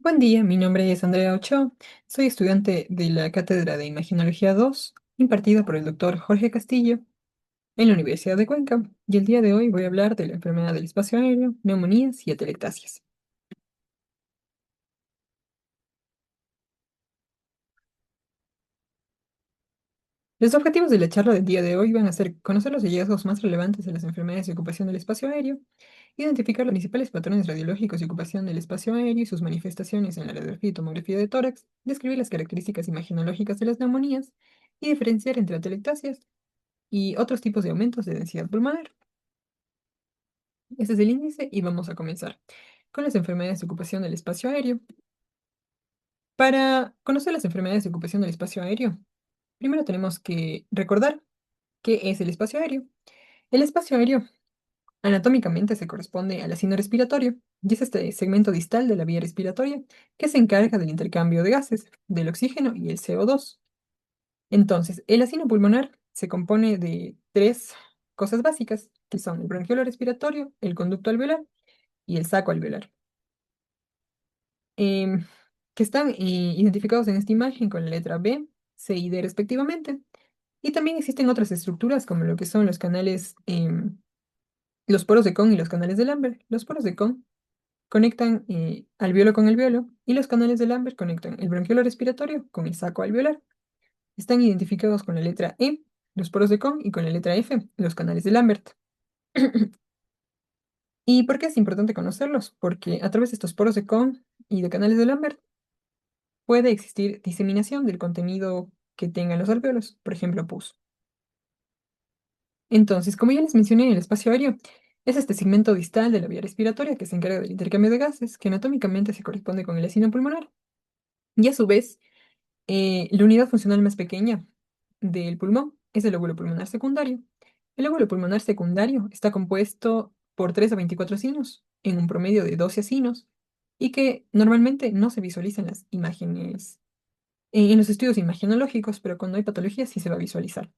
Buen día, mi nombre es Andrea Ochoa. Soy estudiante de la Cátedra de Imaginología 2, impartida por el doctor Jorge Castillo en la Universidad de Cuenca, y el día de hoy voy a hablar de la enfermedad del espacio aéreo, neumonías y atelectasias. Los objetivos de la charla del día de hoy van a ser conocer los hallazgos más relevantes de las enfermedades de ocupación del espacio aéreo, identificar los principales patrones radiológicos de ocupación del espacio aéreo y sus manifestaciones en la radiografía y tomografía de tórax, describir las características imaginológicas de las neumonías y diferenciar entre atelectasias y otros tipos de aumentos de densidad pulmonar. Este es el índice y vamos a comenzar con las enfermedades de ocupación del espacio aéreo. Para conocer las enfermedades de ocupación del espacio aéreo, primero tenemos que recordar qué es el espacio aéreo. El espacio aéreo anatómicamente se corresponde al asino respiratorio y es este segmento distal de la vía respiratoria que se encarga del intercambio de gases, del oxígeno y el CO2. Entonces, el asino pulmonar se compone de tres cosas básicas, que son el bronquiolo respiratorio, el conducto alveolar y el saco alveolar, em, que están identificados en esta imagen con la letra B, C y D respectivamente. Y también existen otras estructuras como lo que son los canales, los poros de Kohn y los canales de Lambert. Los poros de Kohn conectan alveolo con alveolo y los canales de Lambert conectan el bronquiolo respiratorio con el saco alveolar. Están identificados con la letra E, los poros de Kohn, y con la letra F, los canales de Lambert. ¿Y por qué es importante conocerlos? Porque a través de estos poros de Kohn y de canales de Lambert puede existir diseminación del contenido que tengan los alvéolos, por ejemplo, pus. Entonces, como ya les mencioné, el espacio aéreo es este segmento distal de la vía respiratoria que se encarga del intercambio de gases, que anatómicamente se corresponde con el asino pulmonar. Y a su vez, la unidad funcional más pequeña del pulmón es el lóbulo pulmonar secundario. El lóbulo pulmonar secundario está compuesto por 3 a 24 sinos, en un promedio de 12 sinos, y que normalmente no se visualizan las imágenes en los estudios imagenológicos, pero cuando hay patología sí se va a visualizar.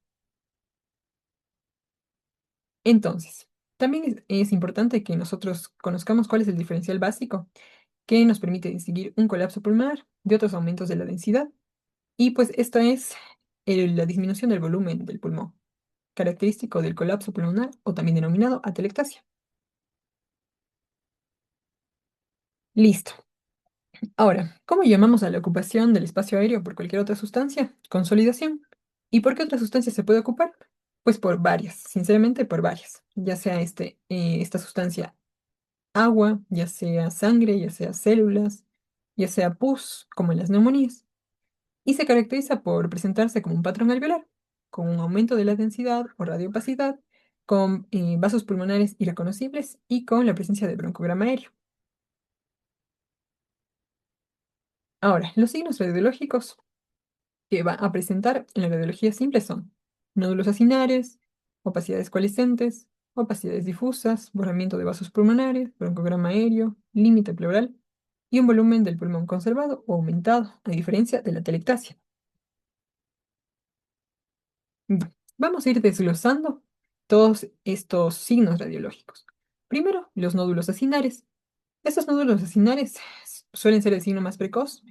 Entonces, también es importante que nosotros conozcamos cuál es el diferencial básico que nos permite distinguir un colapso pulmonar de otros aumentos de la densidad. Y pues esta es la disminución del volumen del pulmón, característico del colapso pulmonar o también denominado atelectasia. Listo. Ahora, ¿cómo llamamos a la ocupación del espacio aéreo por cualquier otra sustancia? Consolidación. ¿Y por qué otra sustancia se puede ocupar? Pues por varias, sinceramente por varias. Ya sea esta sustancia agua, ya sea sangre, ya sea células, ya sea pus, como en las neumonías. Y se caracteriza por presentarse como un patrón alveolar, con un aumento de la densidad o radiopacidad, con vasos pulmonares irreconocibles y con la presencia de broncograma aéreo. Ahora, los signos radiológicos que va a presentar en la radiología simple son nódulos acinares, opacidades coalescentes, opacidades difusas, borramiento de vasos pulmonares, broncograma aéreo, límite pleural y un volumen del pulmón conservado o aumentado, a diferencia de la telectasia. Vamos a ir desglosando todos estos signos radiológicos. Primero, los nódulos acinares. Estos nódulos acinares suelen ser el signo más precoz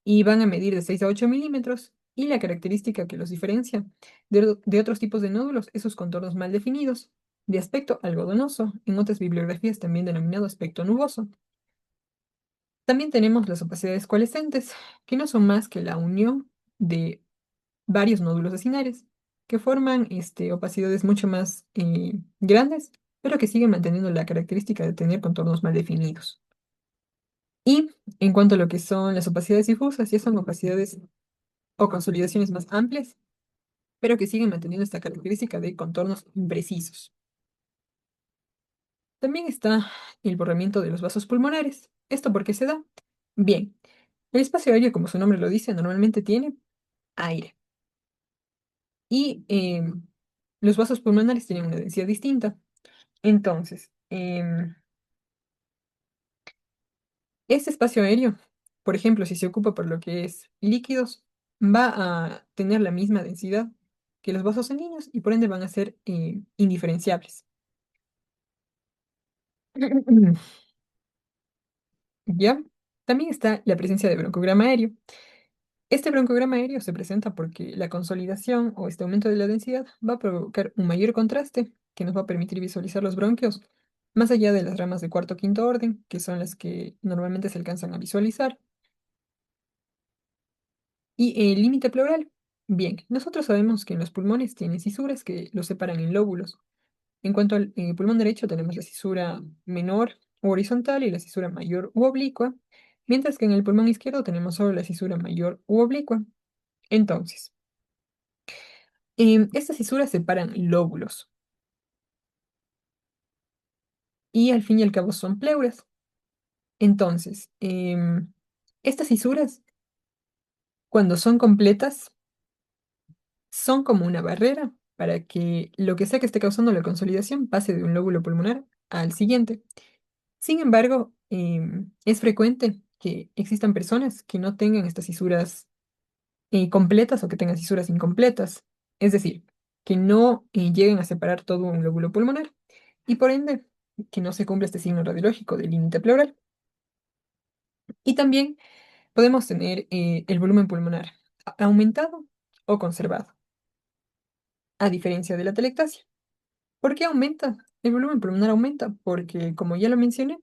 y van a medir de 6 a 8 milímetros. Y la característica que los diferencia de otros tipos de nódulos es sus contornos mal definidos, de aspecto algodonoso, en otras bibliografías también denominado aspecto nuboso. También tenemos las opacidades coalescentes, que no son más que la unión de varios nódulos acinares, que forman opacidades mucho más grandes, pero que siguen manteniendo la característica de tener contornos mal definidos. Y en cuanto a lo que son las opacidades difusas, ya son opacidades o consolidaciones más amplias, pero que siguen manteniendo esta característica de contornos imprecisos. También está el borramiento de los vasos pulmonares. ¿Esto por qué se da? Bien, el espacio aéreo, como su nombre lo dice, normalmente tiene aire. Y los vasos pulmonares tienen una densidad distinta. Entonces, este espacio aéreo, por ejemplo, si se ocupa por lo que es líquidos, va a tener la misma densidad que los vasos sanguíneos y por ende van a ser indiferenciables. ¿Ya? También está la presencia de broncograma aéreo. Este broncograma aéreo se presenta porque la consolidación o este aumento de la densidad va a provocar un mayor contraste que nos va a permitir visualizar los bronquios más allá de las ramas de cuarto o quinto orden, que son las que normalmente se alcanzan a visualizar. Y el límite pleural. Bien, nosotros sabemos que en los pulmones tienen cisuras que los separan en lóbulos. En cuanto al pulmón derecho, tenemos la cisura menor u horizontal y la cisura mayor u oblicua, mientras que en el pulmón izquierdo tenemos solo la cisura mayor u oblicua. Entonces, estas cisuras separan lóbulos y al fin y al cabo son pleuras. Entonces, estas cisuras, cuando son completas, son como una barrera para que lo que sea que esté causando la consolidación pase de un lóbulo pulmonar al siguiente. Sin embargo, es frecuente que existan personas que no tengan estas cisuras completas o que tengan cisuras incompletas, es decir, que no lleguen a separar todo un lóbulo pulmonar y por ende que no se cumpla este signo radiológico del límite pleural. Y también podemos tener el volumen pulmonar aumentado o conservado, a diferencia de la telectasia. ¿Por qué aumenta? El volumen pulmonar aumenta porque, como ya lo mencioné,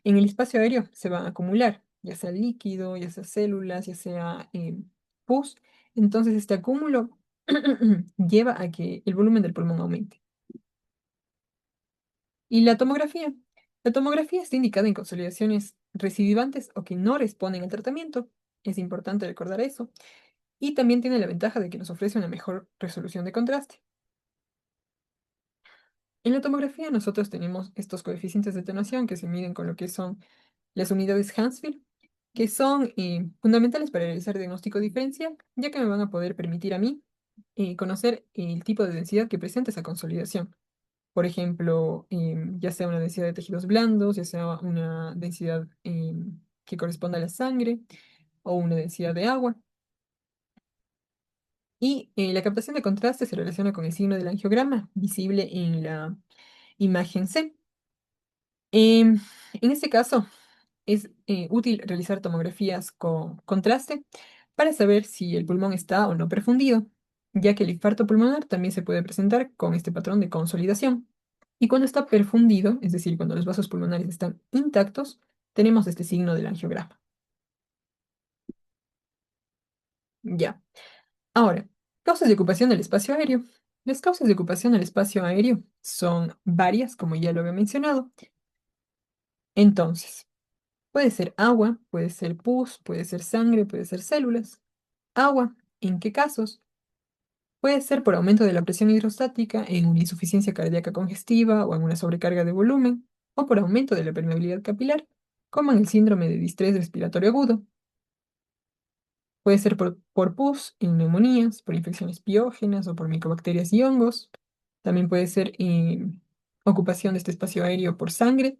en el espacio aéreo se va a acumular, ya sea líquido, ya sea células, ya sea pus. Entonces, este acúmulo lleva a que el volumen del pulmón aumente. Y la tomografía. La tomografía está indicada en consolidaciones recidivantes o que no responden al tratamiento. Es importante recordar eso. Y también tiene la ventaja de que nos ofrece una mejor resolución de contraste. En la tomografía nosotros tenemos estos coeficientes de atenuación que se miden con lo que son las unidades Hansfield, que son fundamentales para realizar diagnóstico diferencial, ya que me van a poder permitir a mí conocer el tipo de densidad que presenta esa consolidación. Por ejemplo, ya sea una densidad de tejidos blandos, ya sea una densidad que corresponda a la sangre o una densidad de agua. Y la captación de contraste se relaciona con el signo del angiograma visible en la imagen C. Em, en este caso, es útil realizar tomografías con contraste para saber si el pulmón está o no perfundido, ya que el infarto pulmonar también se puede presentar con este patrón de consolidación. Y cuando está perfundido, es decir, cuando los vasos pulmonares están intactos, tenemos este signo del angiograma. Ya. Ahora, causas de ocupación del espacio aéreo. Las causas de ocupación del espacio aéreo son varias, como ya lo había mencionado. Entonces, puede ser agua, puede ser pus, puede ser sangre, puede ser células. Agua, ¿en qué casos? Puede ser por aumento de la presión hidrostática en una insuficiencia cardíaca congestiva o en una sobrecarga de volumen, o por aumento de la permeabilidad capilar, como en el síndrome de distrés respiratorio agudo. Puede ser por pus, en neumonías, por infecciones piógenas o por micobacterias y hongos. También puede ser ocupación de este espacio aéreo por sangre,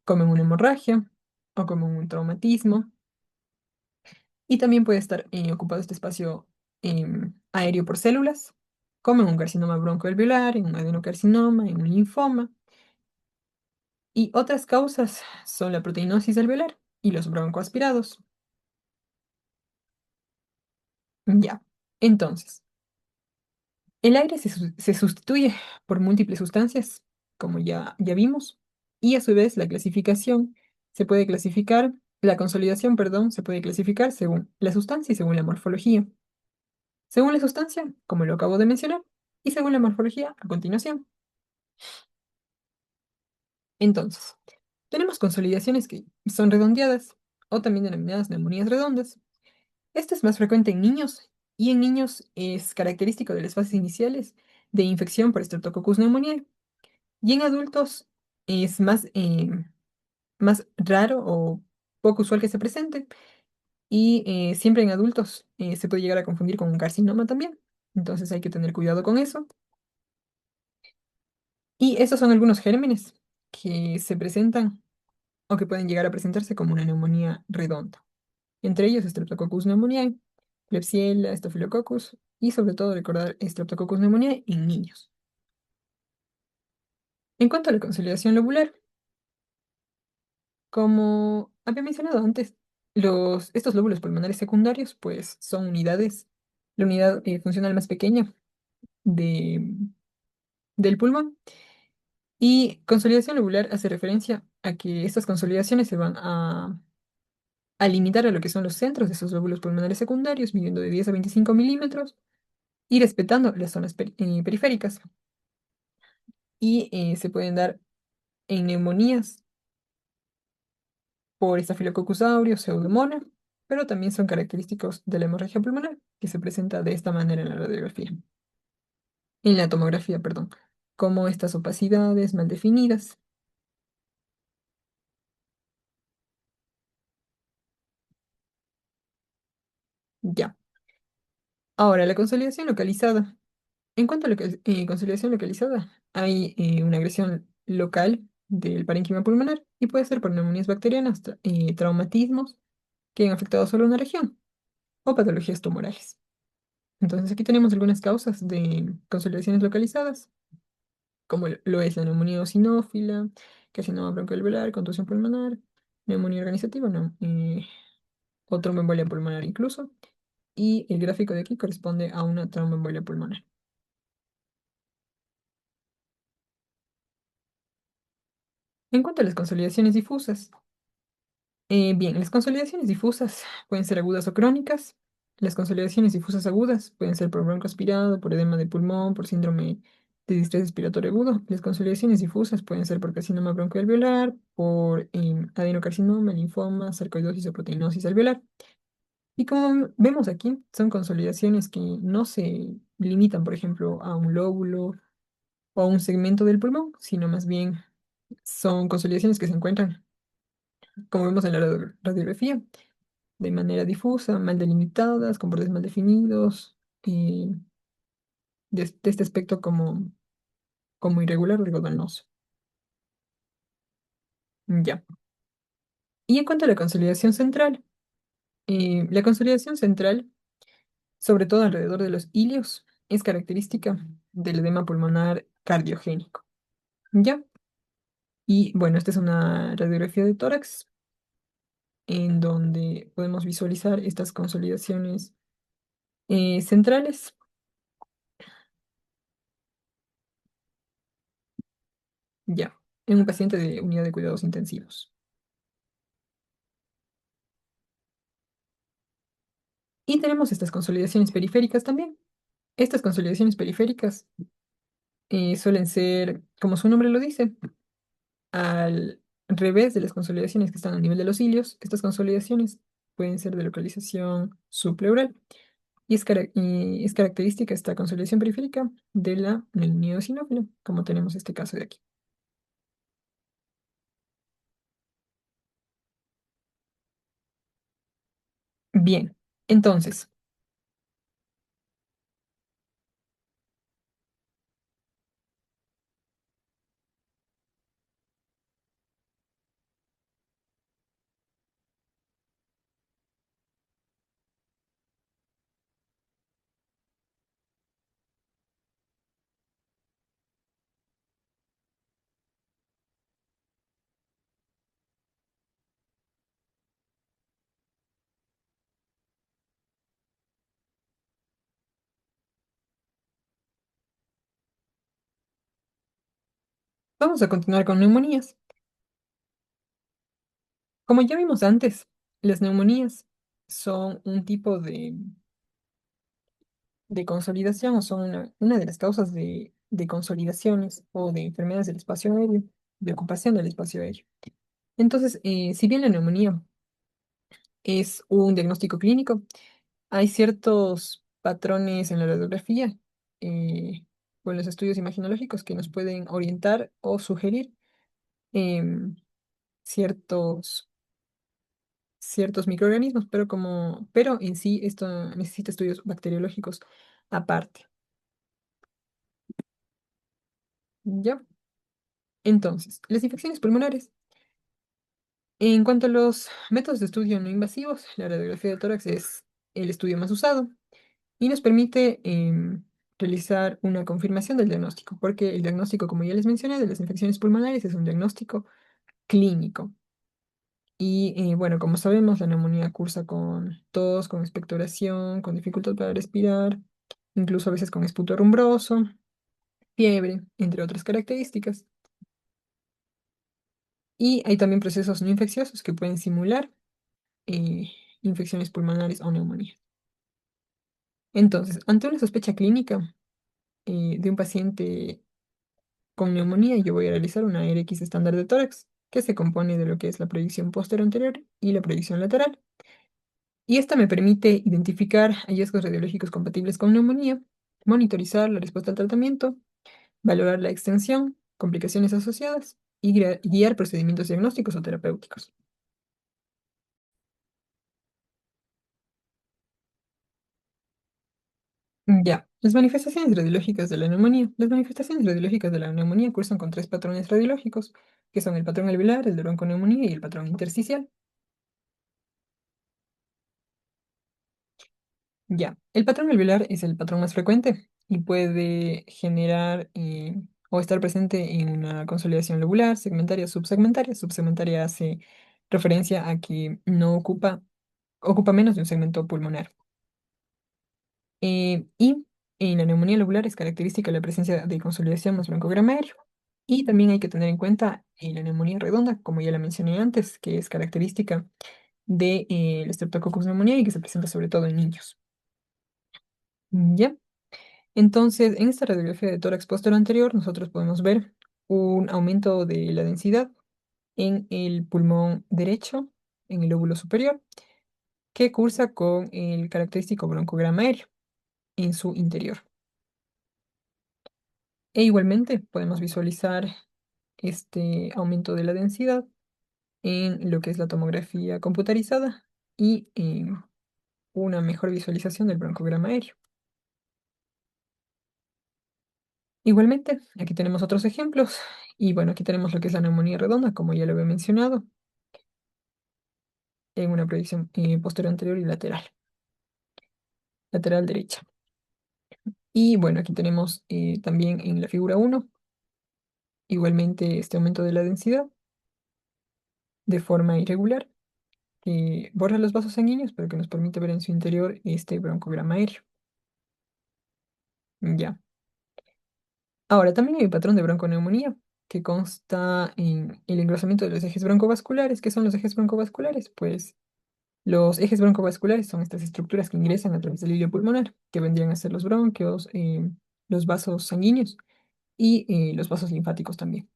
como en una hemorragia o como en un traumatismo. Y también puede estar ocupado este espacio aéreo por células, como en un carcinoma broncoalveolar, en un adenocarcinoma, en un linfoma. Y otras causas son la proteinosis alveolar y los broncoaspirados. Ya. Entonces, el aire se sustituye por múltiples sustancias, como ya vimos, y a su vez la clasificación se puede clasificar, la consolidación, perdón, se puede clasificar según la sustancia y según la morfología. Según la sustancia, como lo acabo de mencionar, y según la morfología a continuación. Entonces, tenemos consolidaciones que son redondeadas o también denominadas neumonías redondas. Esto es más frecuente en niños y en niños es característico de las fases iniciales de infección por Streptococcus pneumoniae. Y en adultos es más raro o poco usual que se presente. Y siempre en adultos se puede llegar a confundir con un carcinoma también. Entonces hay que tener cuidado con eso. Y esos son algunos gérmenes que se presentan o que pueden llegar a presentarse como una neumonía redonda. Entre ellos Streptococcus pneumoniae, Klebsiella, Staphylococcus y sobre todo recordar Streptococcus pneumoniae en niños. En cuanto a la consolidación lobular, como había mencionado antes, Estos lóbulos pulmonares secundarios, pues, son unidades, la unidad funcional más pequeña de, del pulmón. Y consolidación lobular hace referencia a que estas consolidaciones se van a limitar a lo que son los centros de esos lóbulos pulmonares secundarios, midiendo de 10 a 25 milímetros y respetando las zonas periféricas. Y se pueden dar en neumonías por Staphylococcus aureus, Pseudomonas, pero también son característicos de la hemorragia pulmonar, que se presenta de esta manera en la radiografía, en la tomografía, perdón, como estas opacidades mal definidas. Ya. Ahora, la consolidación localizada. En cuanto a la consolidación localizada, hay una agresión local del parénquima pulmonar y puede ser por neumonías bacterianas, traumatismos que han afectado solo una región o patologías tumorales. Entonces, aquí tenemos algunas causas de consolidaciones localizadas, como lo es la neumonía eosinófila, carcinoma broncoalveolar, contusión pulmonar, neumonía organizativa, no, o tromboembolia pulmonar incluso, y el gráfico de aquí corresponde a una tromboembolia pulmonar. En cuanto a las consolidaciones difusas, bien, las consolidaciones difusas pueden ser agudas o crónicas. Las consolidaciones difusas agudas pueden ser por bronco aspirado, por edema de pulmón, por síndrome de distrés respiratorio agudo. Las consolidaciones difusas pueden ser por carcinoma broncoalveolar, por adenocarcinoma, linfoma, sarcoidosis o proteinosis alveolar. Y como vemos aquí, son consolidaciones que no se limitan, por ejemplo, a un lóbulo o a un segmento del pulmón, sino más bien son consolidaciones que se encuentran, como vemos en la radiografía, de manera difusa, mal delimitadas, con bordes mal definidos, y de este aspecto como irregular o algodonoso. Ya. Y en cuanto a la consolidación central, sobre todo alrededor de los ilios, es característica del edema pulmonar cardiogénico. Ya. Y bueno, esta es una radiografía de tórax en donde podemos visualizar estas consolidaciones centrales. Ya. En un paciente de unidad de cuidados intensivos. Y tenemos estas consolidaciones periféricas también. Estas consolidaciones periféricas suelen ser, como su nombre lo dice, al revés de las consolidaciones que están a nivel de los cilios. Estas consolidaciones pueden ser de localización subpleural y es característica esta consolidación periférica de la neumonía eosinófila, como tenemos este caso de aquí. Bien, entonces, vamos a continuar con neumonías. Como ya vimos antes, las neumonías son un tipo de consolidación o son una de las causas de consolidaciones o de enfermedades del espacio aéreo, de ocupación del espacio aéreo. Entonces, si bien la neumonía es un diagnóstico clínico, hay ciertos patrones en la radiografía o en los estudios imaginológicos que nos pueden orientar o sugerir em, ciertos, ciertos microorganismos, pero en sí esto necesita estudios bacteriológicos aparte. ¿Ya? Entonces, las infecciones pulmonares. En cuanto a los métodos de estudio no invasivos, la radiografía de tórax es el estudio más usado y nos permite realizar una confirmación del diagnóstico, porque el diagnóstico, como ya les mencioné, de las infecciones pulmonares es un diagnóstico clínico. Y bueno, como sabemos, la neumonía cursa con tos, con expectoración, con dificultad para respirar, incluso a veces con esputo rumbroso, fiebre, entre otras características. Y hay también procesos no infecciosos que pueden simular eh, infecciones pulmonares o neumonía. Entonces, ante una sospecha clínica de un paciente con neumonía, yo voy a realizar una RX estándar de tórax, que se compone de lo que es la proyección anterior y la proyección lateral. Y esta me permite identificar hallazgos radiológicos compatibles con neumonía, monitorizar la respuesta al tratamiento, valorar la extensión, complicaciones asociadas y guiar procedimientos diagnósticos o terapéuticos. Ya, las manifestaciones radiológicas de la neumonía. Las manifestaciones radiológicas de la neumonía cursan con tres patrones radiológicos, que son el patrón alveolar, el de bronconeumonía y el patrón intersticial. Ya, el patrón alveolar es el patrón más frecuente y puede generar o estar presente en una consolidación lobular, segmentaria, subsegmentaria. Subsegmentaria hace referencia a que no ocupa menos de un segmento pulmonar. Y en la neumonía lobular es característica la presencia de consolidación más broncograma aéreo. Y también hay que tener en cuenta la neumonía redonda, como ya la mencioné antes, que es característica de el Streptococcus pneumoniae y que se presenta sobre todo en niños. ¿Ya? Entonces, en esta radiografía de tórax posterior anterior, nosotros podemos ver un aumento de la densidad en el pulmón derecho, en el lóbulo superior, que cursa con el característico broncograma aéreo en su interior. E igualmente podemos visualizar este aumento de la densidad en lo que es la tomografía computarizada y en una mejor visualización del broncograma aéreo. Igualmente, aquí tenemos otros ejemplos. Y bueno, aquí tenemos lo que es la neumonía redonda, como ya lo había mencionado, en una proyección posterior anterior y lateral derecha. Y bueno, aquí tenemos también en la figura uno igualmente este aumento de la densidad de forma irregular, que borra los vasos sanguíneos, pero que nos permite ver en su interior este broncograma aéreo. Ya. Ahora, también hay un patrón de bronconeumonía que consta en el engrosamiento de los ejes broncovasculares. ¿Qué son los ejes broncovasculares? Pues los ejes broncovasculares son estas estructuras que ingresan a través del hilo pulmonar, que vendrían a ser los bronquios, los vasos sanguíneos y los vasos linfáticos también.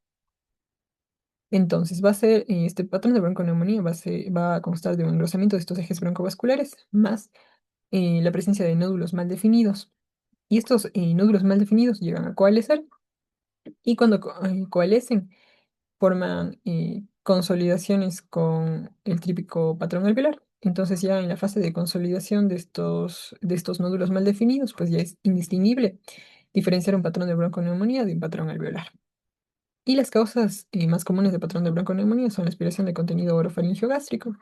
Entonces, va a ser, este patrón de bronconeumonía va a constar de un engrosamiento de estos ejes broncovasculares, más la presencia de nódulos mal definidos. Y estos nódulos mal definidos llegan a coalescer y cuando coalescen forman consolidaciones con el típico patrón alveolar. Entonces ya en la fase de consolidación de estos nódulos mal definidos, pues ya es indistinguible diferenciar un patrón de bronconeumonía de un patrón alveolar. Y las causas más comunes de patrón de bronconeumonía son la aspiración de contenido orofaringio gástrico.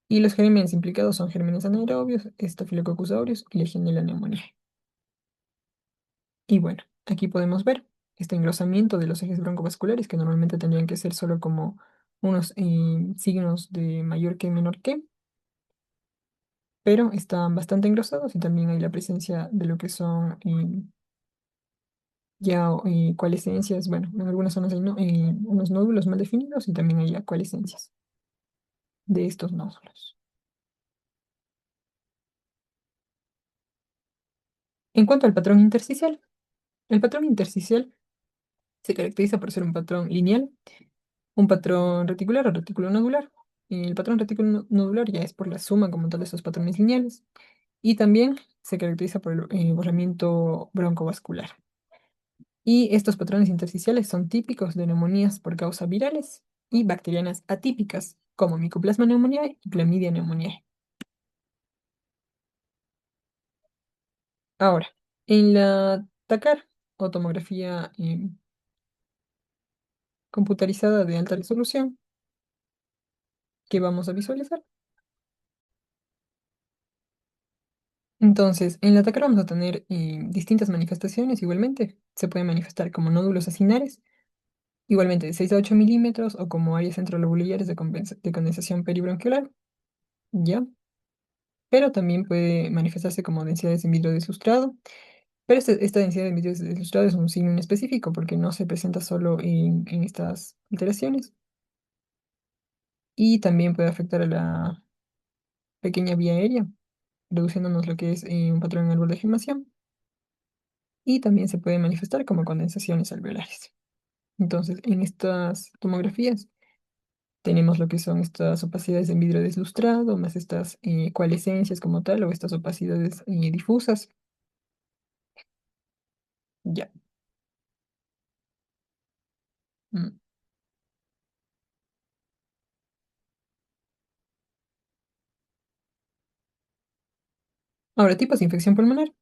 Y los gérmenes implicados son gérmenes anaerobios, Staphylococcus aureus y Legionella pneumoniae. Y bueno, aquí podemos ver este engrosamiento de los ejes broncovasculares que normalmente tendrían que ser solo como unos signos de mayor que menor que, pero están bastante engrosados y también hay la presencia de lo que son ya coalescencias, bueno, en algunas zonas hay unos nódulos mal definidos y también hay ya coalescencias de estos nódulos. En cuanto al patrón intersticial, el patrón intersticial se caracteriza por ser un patrón lineal, un patrón reticular o retículo nodular. El patrón retículo nodular ya es por la suma como tal de esos patrones lineales y también se caracteriza por el borramiento broncovascular. Y estos patrones intersticiales son típicos de neumonías por causas virales y bacterianas atípicas, como Mycoplasma pneumoniae y Chlamydia pneumoniae. Ahora, en la TACAR o tomografía computarizada de alta resolución que vamos a visualizar. Entonces, en la TACAR vamos a tener distintas manifestaciones igualmente. Se pueden manifestar como nódulos acinares igualmente de 6 a 8 milímetros o como áreas centrolobulares de condensación peribronquial, ¿ya? Pero también puede manifestarse como densidades en vidrio de sustrado. Pero esta densidad de vidrio de sustrado es un signo específico porque no se presenta solo en estas alteraciones y también puede afectar a la pequeña vía aérea, produciéndonos lo que es un patrón en árbol de filmación y también se puede manifestar como condensaciones alveolares. Entonces, en estas tomografías tenemos lo que son estas opacidades en vidrio deslustrado, más estas coalescencias como tal o estas opacidades difusas. Ya. Mm. Ahora, tipos de infección pulmonar.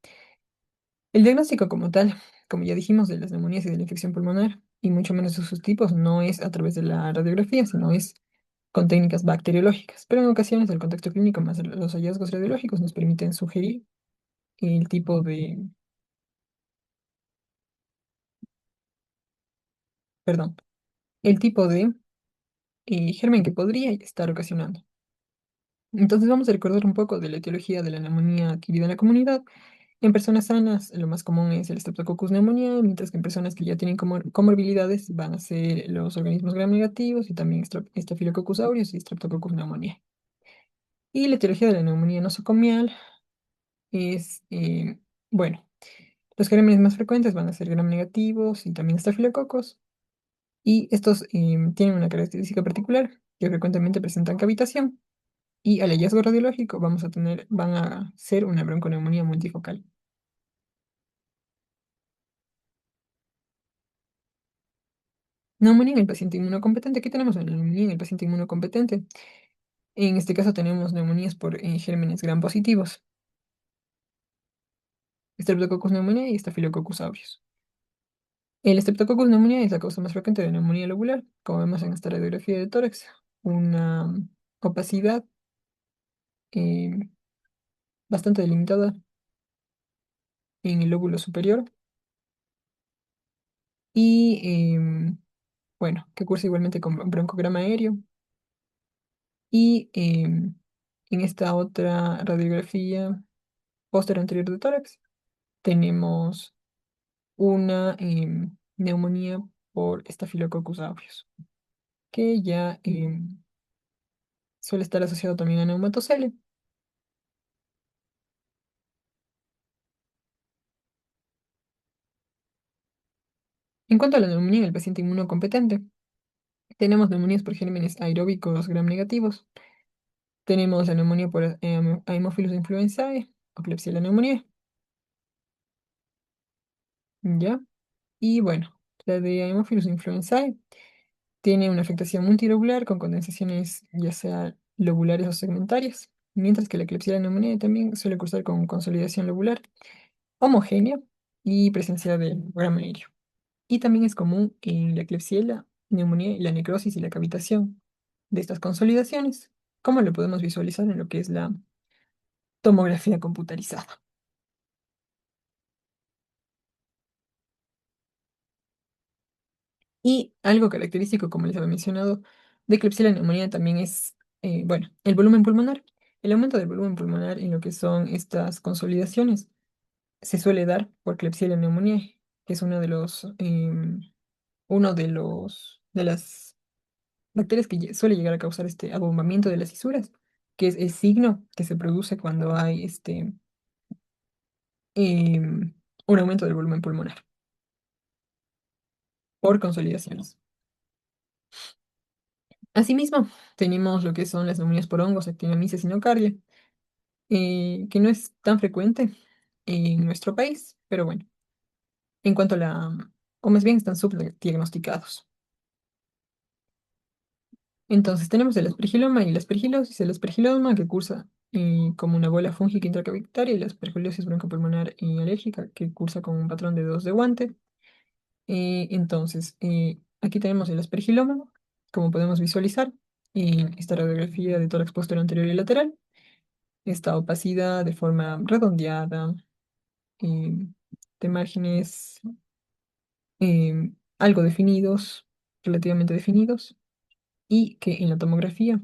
El diagnóstico como tal, como ya dijimos, de las neumonías y de la infección pulmonar, y mucho menos de sus tipos, no es a través de la radiografía, sino es con técnicas bacteriológicas. Pero en ocasiones el contexto clínico más los hallazgos radiológicos nos permiten sugerir el tipo perdón, el tipo de germen que podría estar ocasionando. Entonces vamos a recordar un poco de la etiología de la neumonía adquirida en la comunidad. En personas sanas, lo más común es el Streptococcus pneumoniae, mientras que en personas que ya tienen comorbilidades van a ser los organismos gram negativos y también Staphylococcus aureus y Streptococcus pneumoniae. Y la etiología de la neumonía nosocomial es, bueno, los gérmenes más frecuentes van a ser gram negativos y también estafilococos. Y estos tienen una característica particular, que frecuentemente presentan cavitación. Y al hallazgo radiológico van a ser una bronconeumonía multifocal. Neumonía en el paciente inmunocompetente. ¿Qué tenemos en la neumonía en el paciente inmunocompetente? En este caso tenemos neumonías por gérmenes gram positivos, Streptococcus pneumoniae y Staphylococcus aureus. El Streptococcus pneumoniae es la causa más frecuente de neumonía lobular, como vemos en esta radiografía de tórax, una opacidad eh, bastante delimitada en el lóbulo superior y, bueno, que cursa igualmente con broncograma aéreo. Y en esta otra radiografía póster anterior de tórax tenemos una neumonía por Staphylococcus aureus, que ya suele estar asociado también a neumatocele. En cuanto a la neumonía en el paciente inmunocompetente, tenemos neumonías por gérmenes aeróbicos gram negativos. Tenemos la neumonía por Haemophilus influenzae o Klebsiella pneumoniae, ¿ya? Y bueno, la de Haemophilus influenzae tiene una afectación multilobular con condensaciones ya sea lobulares o segmentarias, mientras que la Klebsiella pneumoniae también suele cursar con consolidación lobular homogénea y presencia del grama aéreo. Y también es común en la Klebsiella pneumoniae la necrosis y la cavitación de estas consolidaciones, como lo podemos visualizar en lo que es la tomografía computarizada. Y algo característico, como les había mencionado, de Klebsiella pneumoniae también es, bueno, el volumen pulmonar. El aumento del volumen pulmonar en lo que son estas consolidaciones se suele dar por Klebsiella pneumoniae, que es de las bacterias que suele llegar a causar este abombamiento de las fisuras, que es el signo que se produce cuando hay un aumento del volumen pulmonar por consolidaciones. Asimismo, tenemos lo que son las neumonías por hongos, actinomyces y nocardia, que no es tan frecuente en nuestro país, pero bueno, en cuanto a o más bien están subdiagnosticados. Entonces tenemos el aspergiloma y la aspergilosis. El aspergiloma que cursa como una bola fúngica intracavitaria y la aspergilosis broncopulmonar y alérgica que cursa con un patrón de dos de guante. Entonces, aquí tenemos el aspergiloma, como podemos visualizar en esta radiografía de tórax posterior anterior y lateral. Esta opacidad de forma redondeada, eh, de márgenes algo definidos relativamente definidos y que en la tomografía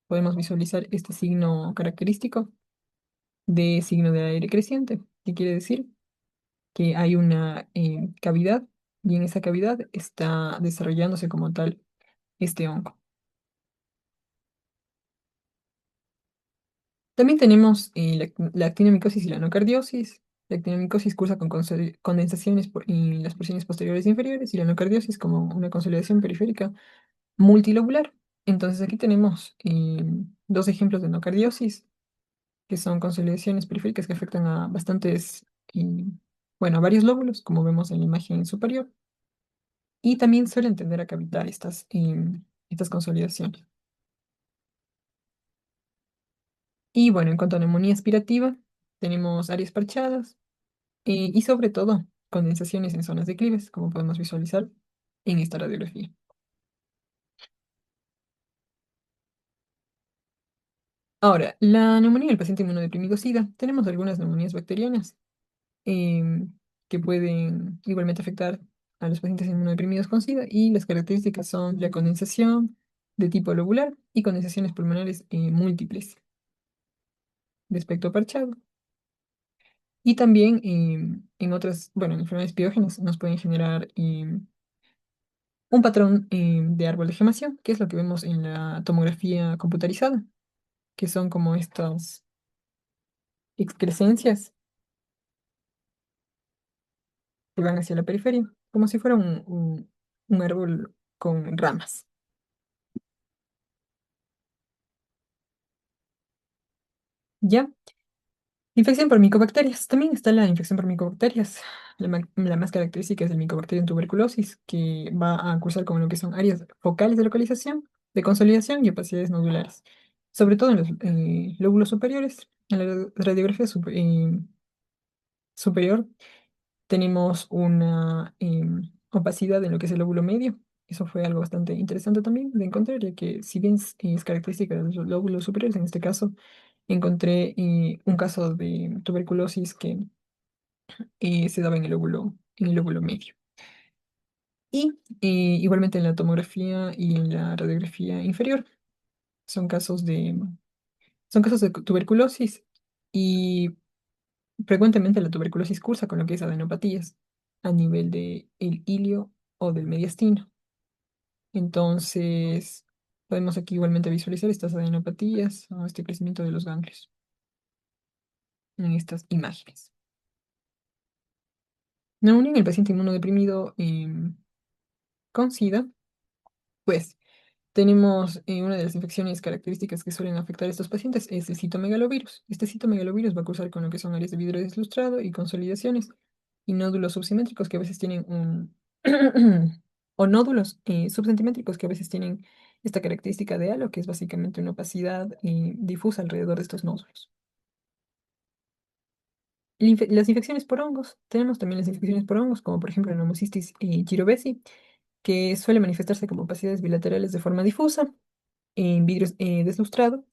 podemos visualizar este signo característico de signo de aire creciente, que quiere decir que hay una cavidad y en esa cavidad está desarrollándose como tal este hongo. También tenemos la actinomicosis y la anocardiosis. La actinomicosis cursa con condensaciones en las porciones posteriores e inferiores y la anocardiosis como una consolidación periférica multilobular. Entonces aquí tenemos dos ejemplos de anocardiosis, que son consolidaciones periféricas que afectan a bastantes, eh, bueno, a varios lóbulos, como vemos en la imagen superior, y también suelen tender a cavitar estas consolidaciones. Y bueno, en cuanto a neumonía aspirativa, tenemos áreas parchadas y sobre todo condensaciones en zonas de clives, como podemos visualizar en esta radiografía. Ahora, la neumonía del paciente inmunodeprimido SIDA. Tenemos algunas neumonías bacterianas que pueden igualmente afectar a los pacientes inmunodeprimidos con SIDA y las características son la condensación de tipo lobular y condensaciones pulmonares múltiples de espectro parchado. Y también en otras, bueno, en enfermedades biógenas nos pueden generar un patrón de árbol de gemación, que es lo que vemos en la tomografía computarizada, que son como estas excrescencias que van hacia la periferia, como si fuera un árbol con ramas. ¿Ya? Infección por micobacterias. También está la infección por micobacterias. La más característica es el Mycobacterium tuberculosis, que va a cursar con lo que son áreas focales de localización, de consolidación y opacidades nodulares, sobre todo en los lóbulos superiores. En la radiografía superior tenemos una opacidad en lo que es el lóbulo medio. Eso fue algo bastante interesante también de encontrar, ya que si bien es característica de los lóbulos superiores, en este caso encontré un caso de tuberculosis que se daba en el lóbulo medio. Y igualmente en la tomografía y en la radiografía inferior son casos son casos de tuberculosis y frecuentemente la tuberculosis cursa con lo que es adenopatías a nivel del ilio o del mediastino. Entonces, podemos aquí igualmente visualizar estas adenopatías o este crecimiento de los ganglios en estas imágenes. Neumonía en el paciente inmunodeprimido con SIDA, pues tenemos una de las infecciones características que suelen afectar a estos pacientes es el citomegalovirus. Este citomegalovirus va a cursar con lo que son áreas de vidrio deslustrado y consolidaciones y nódulos subsimétricos que a veces tienen o nódulos subcentimétricos que a veces tienen esta característica de halo, que es básicamente una opacidad difusa alrededor de estos nódulos. Las infecciones por hongos. Tenemos también las infecciones por hongos, como por ejemplo la Pneumocystis jirovecii, que suele manifestarse como opacidades bilaterales de forma difusa en vidrio deslustrado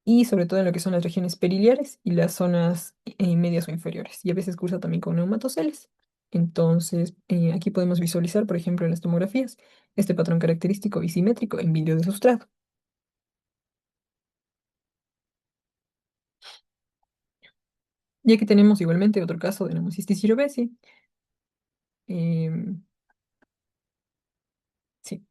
y sobre todo en lo que son las regiones periliares y las zonas medias o inferiores. Y a veces cursa también con neumatoceles. Entonces, aquí podemos visualizar, por ejemplo, en las tomografías, este patrón característico y simétrico en vidrio deslustrado. Y aquí tenemos igualmente otro caso de Pneumocystis jirovecii. em, sí.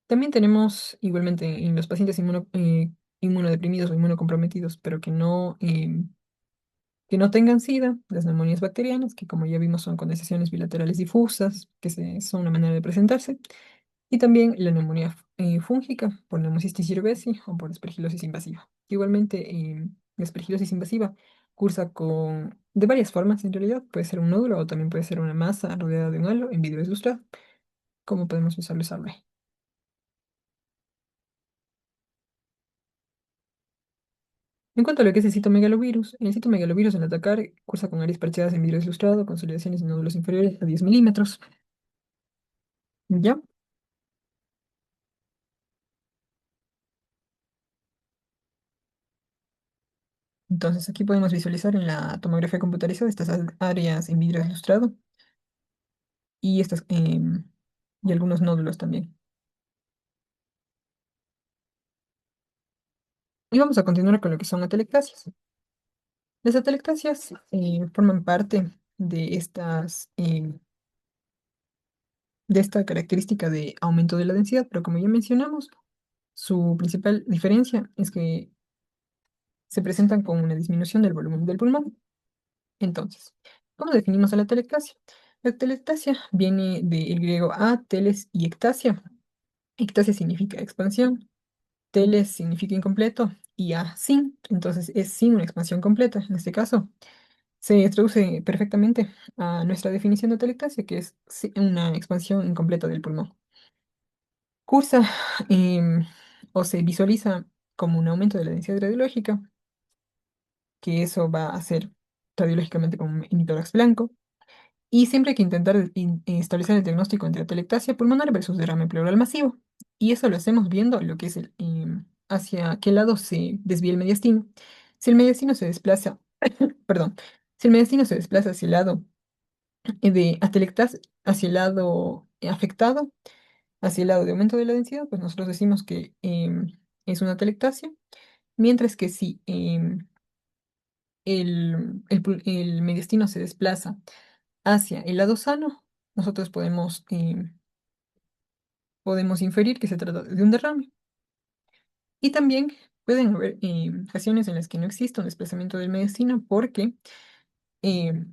También tenemos igualmente en los pacientes inmunodeprimidos o inmunocomprometidos, pero que no tengan SIDA, las neumonías bacterianas, que como ya vimos son condensaciones bilaterales difusas, son una manera de presentarse, y también la neumonía fúngica por Pneumocystis jirovecii o por aspergilosis invasiva. Igualmente, la aspergilosis invasiva cursa de varias formas en realidad, puede ser un nódulo o también puede ser una masa rodeada de un halo en vidrio deslustrado, como podemos visualizarlo ahí. En cuanto a lo que es el citomegalovirus al atacar cursa con áreas parcheadas en vidrio deslustrado, consolidaciones en nódulos inferiores a 10 milímetros. ¿Ya? Entonces aquí podemos visualizar en la tomografía computarizada estas áreas en vidrio ilustrado y, y algunos nódulos también. Y vamos a continuar con lo que son atelectasias. Las atelectasias forman parte de de esta característica de aumento de la densidad, pero como ya mencionamos, su principal diferencia es que se presentan con una disminución del volumen del pulmón. Entonces, ¿cómo definimos a la atelectasia? La atelectasia viene del griego a, teles y ectasia. Ectasia significa expansión, teles significa incompleto y a sin, entonces es sin una expansión completa. En este caso, se traduce perfectamente a nuestra definición de atelectasia, que es una expansión incompleta del pulmón. Cursa em, o se visualiza como un aumento de la densidad radiológica, que eso va a ser radiológicamente como un emitórax blanco. Y siempre hay que intentar establecer el diagnóstico entre atelectasia pulmonar versus derrame pleural masivo. Y eso lo hacemos viendo lo que es hacia qué lado se desvía el mediastino. Si el mediastino se desplaza, perdón, si el mediastino se desplaza hacia el lado de atelectasia, hacia el lado afectado, hacia el lado de aumento de la densidad, pues nosotros decimos que es una atelectasia, mientras que si el mediastino se desplaza hacia el lado sano, nosotros podemos inferir que se trata de un derrame. Y también pueden haber ocasiones en las que no existe un desplazamiento del mediastino eh,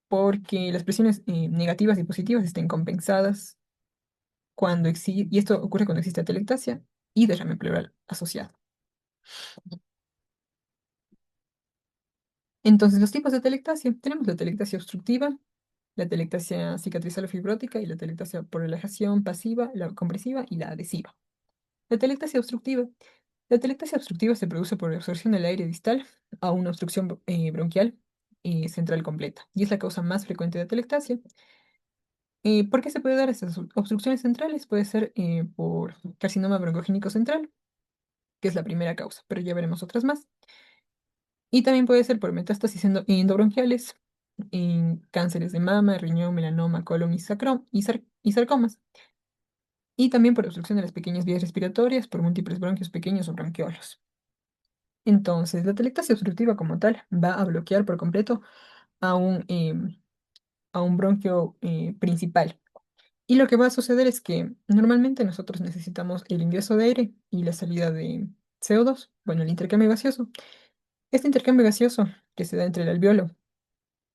porque las presiones negativas y positivas estén compensadas cuando existe, y esto ocurre cuando existe atelectasia y derrame pleural asociado. Entonces, los tipos de atelectasia, tenemos la atelectasia obstructiva, la atelectasia cicatrizal o fibrótica y la atelectasia por relajación pasiva, la compresiva y la adhesiva. La atelectasia obstructiva. La atelectasia obstructiva se produce por absorción del aire distal a una obstrucción bronquial central completa y es la causa más frecuente de atelectasia. ¿Por qué se puede dar estas obstrucciones centrales? Puede ser por carcinoma broncogénico central, que es la primera causa, pero ya veremos otras más. Y también puede ser por metástasis endobronquiales, en cánceres de mama, riñón, melanoma, colon y sarcomas. Y también por obstrucción de las pequeñas vías respiratorias, por múltiples bronquios pequeños o bronquiolos. Entonces, la atelectasia obstructiva como tal va a bloquear por completo a a un bronquio principal. Y lo que va a suceder es que normalmente nosotros necesitamos el ingreso de aire y la salida de CO2, bueno, el intercambio gaseoso. Este intercambio gaseoso que se da entre el alveolo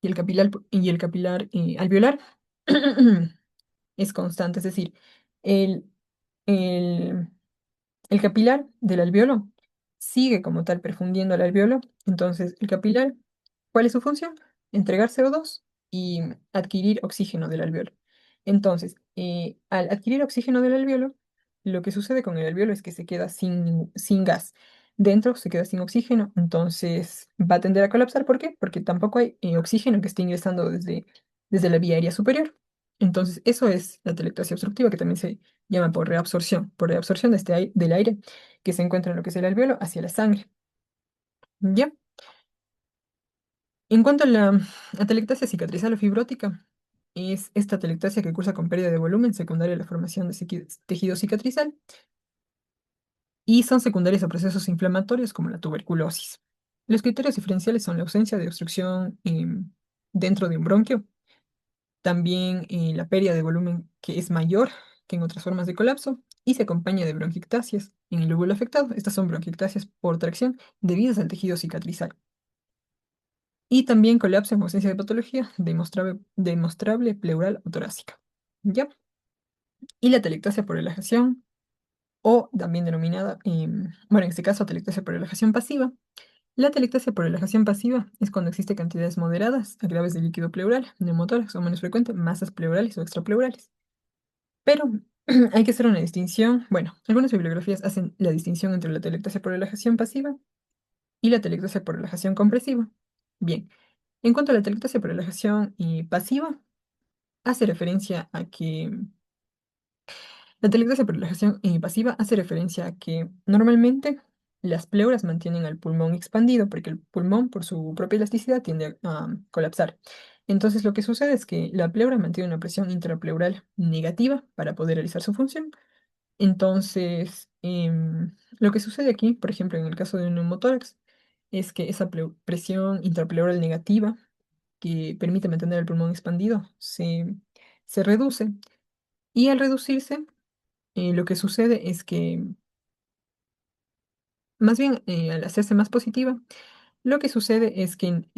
y el capilar alveolar es constante, es decir, el, el, el capilar del alveolo sigue como tal perfundiendo al alveolo. Entonces, el capilar, ¿cuál es su función? Entregar CO2 y adquirir oxígeno del alveolo. Entonces, al adquirir oxígeno del alveolo, lo que sucede con el alveolo es que se queda sin gas. Dentro se queda sin oxígeno, entonces va a tender a colapsar. ¿Por qué? Porque tampoco hay oxígeno que esté ingresando desde la vía aérea superior. Entonces, eso es la atelectasia obstructiva, que también se llama por reabsorción de del aire que se encuentra en lo que es el alveolo hacia la sangre. ¿Ya? En cuanto a la atelectasia cicatrizal o fibrótica, es esta atelectasia que cursa con pérdida de volumen secundaria a la formación de tejido cicatrizal y son secundarias a procesos inflamatorios como la tuberculosis. Los criterios diferenciales son la ausencia de obstrucción dentro de un bronquio, también la pérdida de volumen que es mayor que en otras formas de colapso y se acompaña de bronquiectasias en el lóbulo afectado. Estas son bronquiectasias por tracción debidas al tejido cicatrizal. Y también colapso en ausencia de patología demostrable pleural o torácica. ¿Ya? Y la atelectasia por relajación, o también denominada, bueno, en este caso, atelectasia por relajación pasiva. La atelectasia por relajación pasiva es cuando existe cantidades moderadas a graves de líquido pleural, neumotórax o menos frecuente, masas pleurales o extrapleurales. Pero hay que hacer una distinción. Bueno, algunas bibliografías hacen la distinción entre la atelectasia por relajación pasiva y la atelectasia por relajación compresiva. Bien, en cuanto a la atelectasia por relajación pasiva, hace referencia a que la atelectasia por relajación pasiva hace referencia a que normalmente Las pleuras mantienen al pulmón expandido porque el pulmón, por su propia elasticidad, tiende a colapsar. Entonces, lo que sucede es que la pleura mantiene una presión intrapleural negativa para poder realizar su función. Entonces, lo que sucede aquí, por ejemplo, en el caso de un neumotórax, es que esa presión intrapleural negativa que permite mantener el pulmón expandido se reduce. Y al reducirse, lo que sucede es que, más bien, al hacerse más positiva, lo que sucede es que,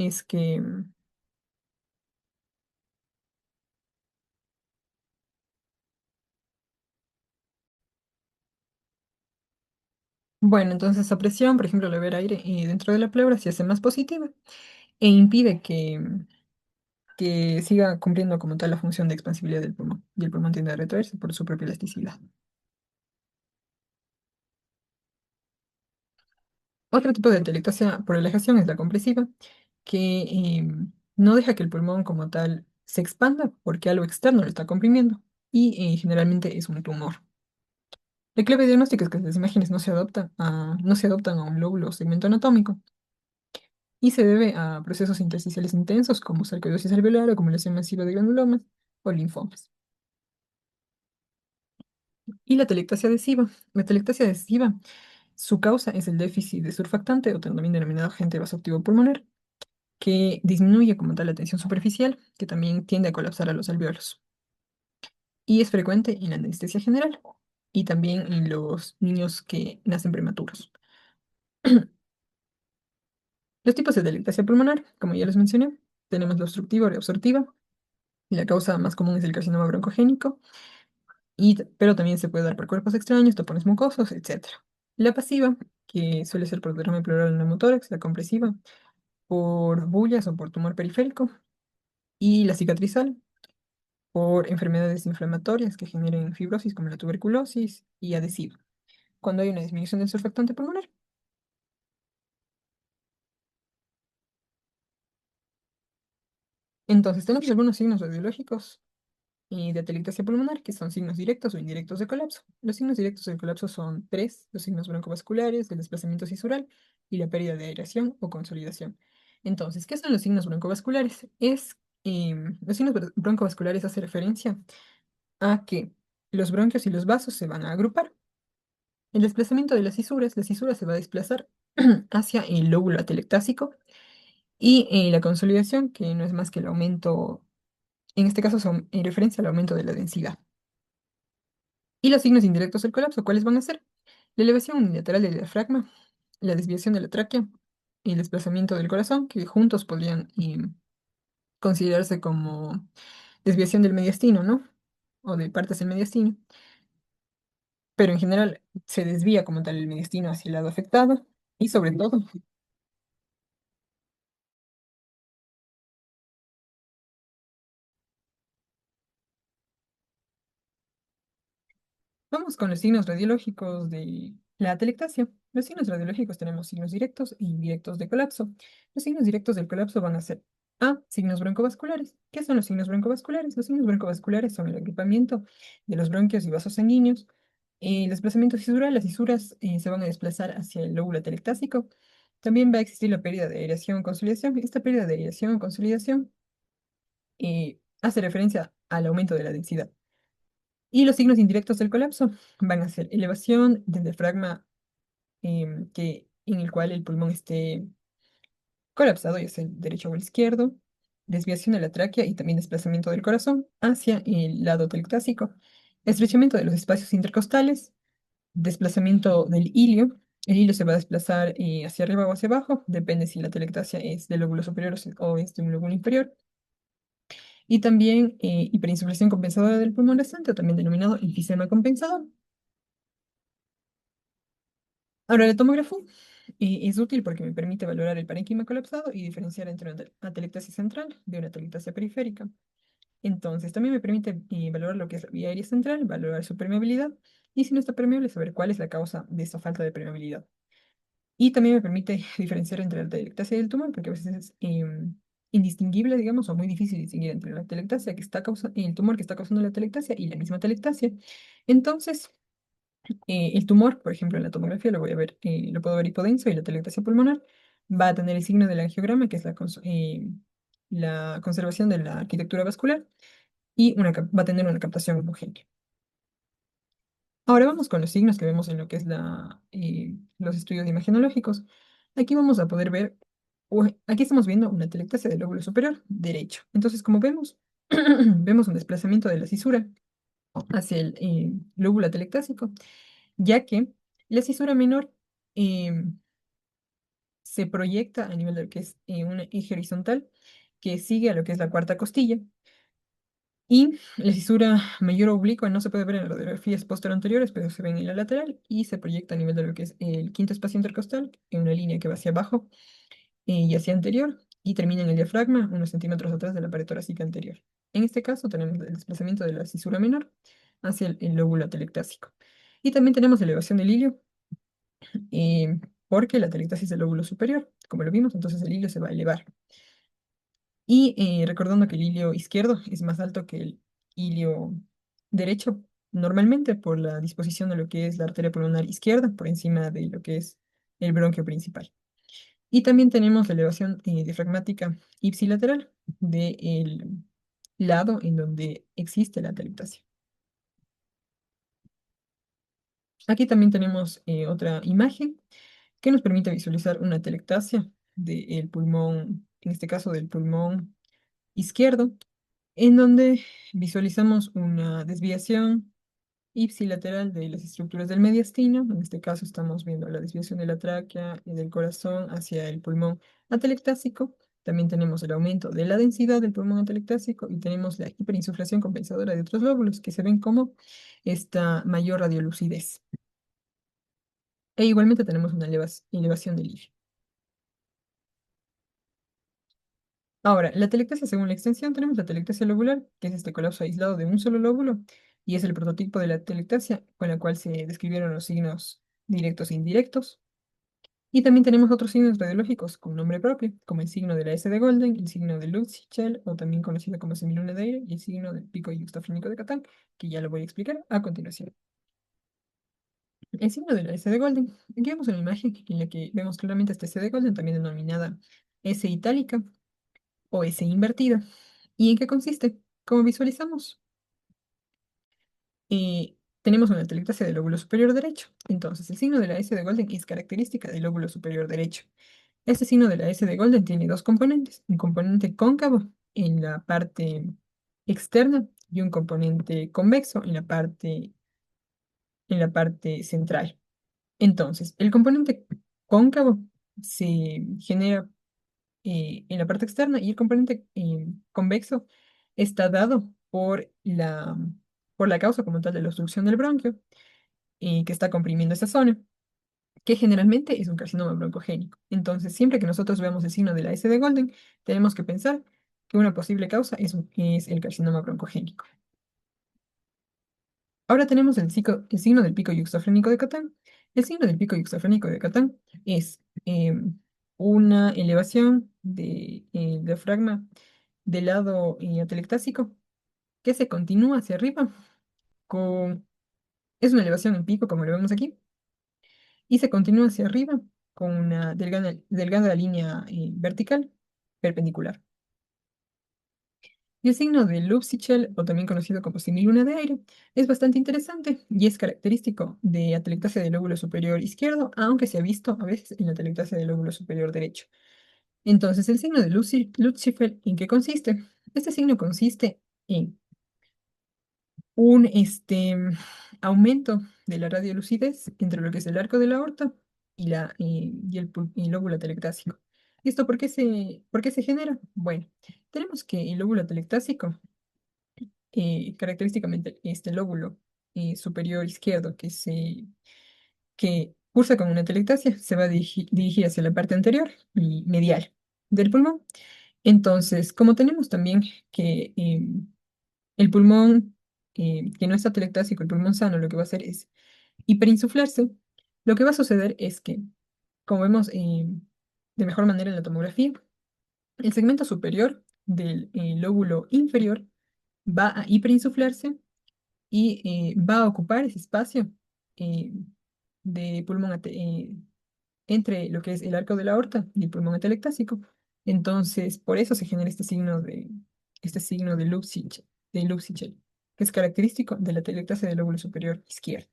bueno, entonces esa presión, por ejemplo, al haber aire dentro de la pleura, se hace más positiva e impide que siga cumpliendo como tal la función de expansibilidad del pulmón. Y el pulmón tiende a retraerse por su propia elasticidad. Otro tipo de atelectasia por relajación es la compresiva, que no deja que el pulmón como tal se expanda porque algo externo lo está comprimiendo y generalmente es un tumor. La clave diagnóstica es que las imágenes no se adoptan a un lóbulo o segmento anatómico y se debe a procesos intersticiales intensos como sarcoidosis alveolar, acumulación masiva de granulomas o linfomas. Y la atelectasia adhesiva. La atelectasia adhesiva, su causa es el déficit de surfactante o también denominado agente vasoactivo pulmonar, que disminuye como tal la tensión superficial, que también tiende a colapsar a los alveolos. Y es frecuente en la anestesia general y también en los niños que nacen prematuros. Los tipos de atelectasia pulmonar, como ya les mencioné, tenemos la obstructiva o reabsortiva, y la causa más común es el carcinoma broncogénico, pero también se puede dar por cuerpos extraños, tapones mucosos, etc. La pasiva, que suele ser por derrame pleural en neumotórax, la compresiva, por bullas o por tumor periférico, y la cicatrizal, por enfermedades inflamatorias que generen fibrosis como la tuberculosis y adhesiva, cuando hay una disminución del surfactante pulmonar. Entonces, tenemos algunos signos radiológicos y de atelectasia pulmonar, que son signos directos o indirectos de colapso. Los signos directos del colapso son tres: los signos broncovasculares, el desplazamiento cisural y la pérdida de aireación o consolidación. Entonces, ¿qué son los signos broncovasculares? Los signos broncovasculares hacen referencia a que los bronquios y los vasos se van a agrupar. El desplazamiento de lacisura se va a desplazar hacia el lóbulo atelectásico y la consolidación, que no es más que el aumento, en este caso son en referencia al aumento de la densidad. Y los signos indirectos del colapso, ¿cuáles van a ser? La elevación unilateral del diafragma, la desviación de la tráquea y el desplazamiento del corazón, que juntos podrían considerarse como desviación del mediastino, ¿no? O de partes del mediastino. Pero en general se desvía como tal el mediastino hacia el lado afectado y sobre todo, vamos con los signos radiológicos de la atelectasia. Los signos radiológicos tenemos signos directos e indirectos de colapso. Los signos directos del colapso van a ser signos broncovasculares. ¿Qué son los signos broncovasculares? Los signos broncovasculares son el agrupamiento de los bronquios y vasos sanguíneos, el desplazamiento cisural. Las cisuras se van a desplazar hacia el lóbulo atelectásico. También va a existir la pérdida de aireación o consolidación. Esta pérdida de aireación o consolidación hace referencia al aumento de la densidad. Y los signos indirectos del colapso van a ser elevación del diafragma, en el cual el pulmón esté colapsado, ya sea el derecho o el izquierdo, desviación de la tráquea y también desplazamiento del corazón hacia el lado telectásico, estrechamiento de los espacios intercostales, desplazamiento del hilio. El hilio se va a desplazar hacia arriba o hacia abajo, depende si la telectasia es del lóbulo superior o es de un lóbulo inferior. Y también hiperinsuflación compensadora del pulmón restante, o también denominado enfisema compensador. Ahora, la tomografía es útil porque me permite valorar el parénquima colapsado y diferenciar entre una atelectasia central de una atelectasia periférica. Entonces, también me permite valorar lo que es la vía aérea central, valorar su permeabilidad y si no está permeable, saber cuál es la causa de esa falta de permeabilidad. Y también me permite diferenciar entre la atelectasia y el tumor, porque a veces es indistinguible, digamos, o muy difícil distinguir entre la atelectasia que está causando, el tumor que está causando la atelectasia y la misma atelectasia. Entonces, El tumor, por ejemplo, en la tomografía lo voy a ver, lo puedo ver hipodenso y la telectasia pulmonar va a tener el signo del angiograma, que es la conservación de la arquitectura vascular, y va a tener una captación homogénea. Ahora vamos con los signos que vemos en lo que es los estudios imagenológicos. Aquí vamos a poder ver, aquí estamos viendo una telectasia del lóbulo superior derecho. Entonces, como vemos, vemos un desplazamiento de la cisura hacia el lóbulo atelectásico, ya que la cisura menor eh, se proyecta a nivel de lo que es un eje horizontal que sigue a lo que es la cuarta costilla. Y la fisura mayor oblicua no se puede ver en las radiografías anteriores, pero se ve en la lateral y se proyecta a nivel de lo que es el quinto espacio intercostal en una línea que va hacia abajo y hacia anterior y termina en el diafragma unos centímetros atrás de la pared torácica anterior. En este caso tenemos el desplazamiento de la cisura menor hacia el lóbulo atelectásico. Y también tenemos elevación del ilio porque la atelectasia es del lóbulo superior, como lo vimos, entonces el ilio se va a elevar. Y recordando que el ilio izquierdo es más alto que el ilio derecho, normalmente por la disposición de lo que es la arteria pulmonar izquierda por encima de lo que es el bronquio principal. Y también tenemos la elevación diafragmática ipsilateral del lado en donde existe la atelectasia. Aquí también tenemos otra imagen que nos permite visualizar una atelectasia del pulmón, en este caso del pulmón izquierdo, en donde visualizamos una desviación ipsilateral de las estructuras del mediastino. En este caso estamos viendo la desviación de la tráquea y del corazón hacia el pulmón atelectásico. También tenemos el aumento de la densidad del pulmón atelectásico y tenemos la hiperinsuflación compensadora de otros lóbulos que se ven como esta mayor radiolucidez. E igualmente tenemos una elevación del IFE. Ahora, la telectasia según la extensión, tenemos la telectasia lobular, que es este colapso aislado de un solo lóbulo, y es el prototipo de la telectasia con la cual se describieron los signos directos e indirectos. Y también tenemos otros signos radiológicos con nombre propio, como el signo de la S de Golden, el signo de Lutz-Shell, o también conocido como semiluna de aire, y el signo del pico yuxtafrónico de Catán, que ya lo voy a explicar a continuación. El signo de la S de Golden. Aquí vemos una imagen en la que vemos claramente esta S de Golden, también denominada S itálica o S invertida. ¿Y en qué consiste? Como visualizamos, tenemos una telectasia del lóbulo superior derecho. Entonces, el signo de la S de Golden es característica del lóbulo superior derecho. Este signo de la S de Golden tiene dos componentes, un componente cóncavo en la parte externa y un componente convexo en la parte central. Entonces, el componente cóncavo se genera en la parte externa y el componente convexo está dado por la causa como tal de la obstrucción del bronquio que está comprimiendo esa zona, que generalmente es un carcinoma broncogénico. Entonces, siempre que nosotros veamos el signo de la S de Golden, tenemos que pensar que una posible causa es el carcinoma broncogénico. Ahora tenemos el signo del pico yuxtafrénico de Catán. El signo del pico yuxtafrénico de Catán es una elevación del diafragma del lado atelectásico que se continúa hacia arriba es una elevación en pico, como lo vemos aquí, y se continúa hacia arriba con una delgada línea vertical perpendicular. Y el signo de Lupsichel, o también conocido como semiluna de aire, es bastante interesante y es característico de atelectasia del lóbulo superior izquierdo, aunque se ha visto a veces en la atelectasia del lóbulo superior derecho. Entonces, el signo de Lutzifer, ¿en qué consiste? Este signo consiste en un aumento de la radiolucidez entre lo que es el arco de la aorta y el lóbulo atelectásico. ¿Y esto por qué se genera? Bueno, tenemos que el lóbulo atelectásico, característicamente este lóbulo superior izquierdo que cursa con una atelectasia, se va a dirigir hacia la parte anterior y medial del pulmón. Entonces, como tenemos también que el pulmón que no está atelectásico, el pulmón sano, lo que va a hacer es hiperinsuflarse. Lo que va a suceder es que, como vemos de mejor manera en la tomografía, el segmento superior del lóbulo inferior va a hiperinsuflarse y va a ocupar ese espacio eh, de pulmón entre lo que es el arco de la aorta y el pulmón atelectásico. Entonces, por eso se genera este signo de Lupsichel, que es característico de la atelectasia del lóbulo superior izquierdo.